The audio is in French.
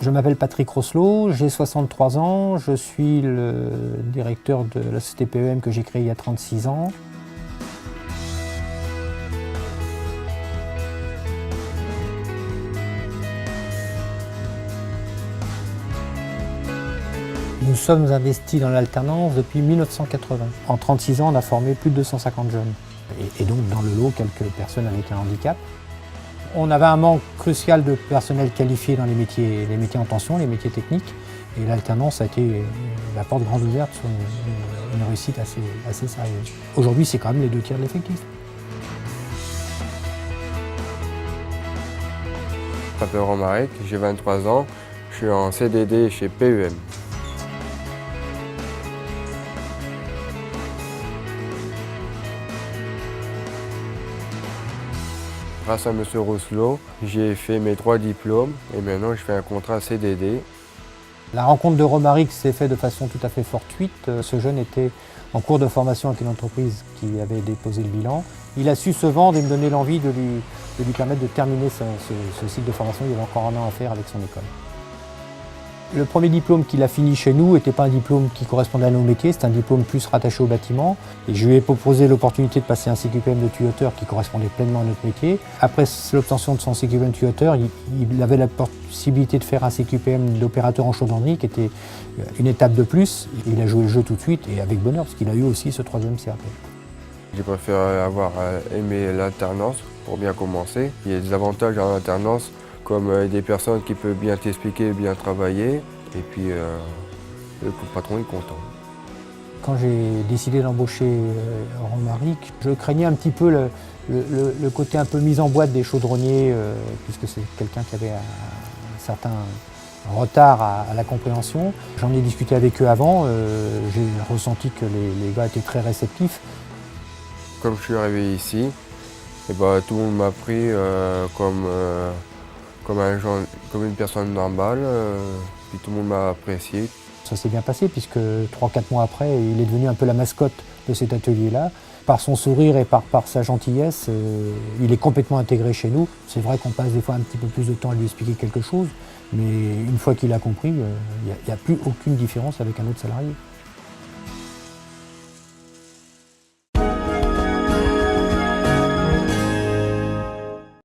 Je m'appelle Patrick Rosselot, j'ai 63 ans, je suis le directeur de la société PEM que j'ai créée il y a 36 ans. Nous sommes investis dans l'alternance depuis 1980. En 36 ans, on a formé plus de 250 jeunes. Et donc dans le lot, quelques personnes avec un handicap. On avait un manque crucial de personnel qualifié dans les métiers en tension, les métiers techniques. Et l'alternance a été la porte grande ouverte sur une réussite assez sérieuse. Aujourd'hui, c'est quand même les 2 tiers de l'effectif. Je m'appelle Romaric, j'ai 23 ans, je suis en CDD chez PEM. Grâce à M. Rosselot, j'ai fait mes 3 diplômes et maintenant je fais un contrat CDD. La rencontre de Romaric s'est faite de façon tout à fait fortuite. Ce jeune était en cours de formation avec une entreprise qui avait déposé le bilan. Il a su se vendre et me donner l'envie de lui permettre de terminer ce cycle de formation. Il avait encore 1 an à faire avec son école. Le premier diplôme qu'il a fini chez nous n'était pas un diplôme qui correspondait à nos métiers, c'était un diplôme plus rattaché au bâtiment. Et je lui ai proposé l'opportunité de passer un CQPM de tuyauteur qui correspondait pleinement à notre métier. Après l'obtention de son CQPM de tuyauteur, il avait la possibilité de faire un CQPM d'opérateur en chaudronnerie qui était une étape de plus. Il a joué le jeu tout de suite et avec bonheur parce qu'il a eu aussi ce 3e CAP. J'ai préféré avoir aimé l'alternance pour bien commencer. Il y a des avantages à l'alternance, comme des personnes qui peuvent bien t'expliquer, bien travailler, et puis le patron est content. Quand j'ai décidé d'embaucher Romaric, je craignais un petit peu le côté un peu mise en boîte des chaudronniers, puisque c'est quelqu'un qui avait un certain retard à la compréhension. J'en ai discuté avec eux avant, j'ai ressenti que les gars étaient très réceptifs. Comme je suis arrivé ici, et tout le monde m'a pris comme une personne normale, puis tout le monde m'a apprécié. Ça s'est bien passé puisque 3-4 mois après, il est devenu un peu la mascotte de cet atelier-là. Par son sourire et par sa gentillesse, il est complètement intégré chez nous. C'est vrai qu'on passe des fois un petit peu plus de temps à lui expliquer quelque chose, mais une fois qu'il a compris, il n'y a plus aucune différence avec un autre salarié.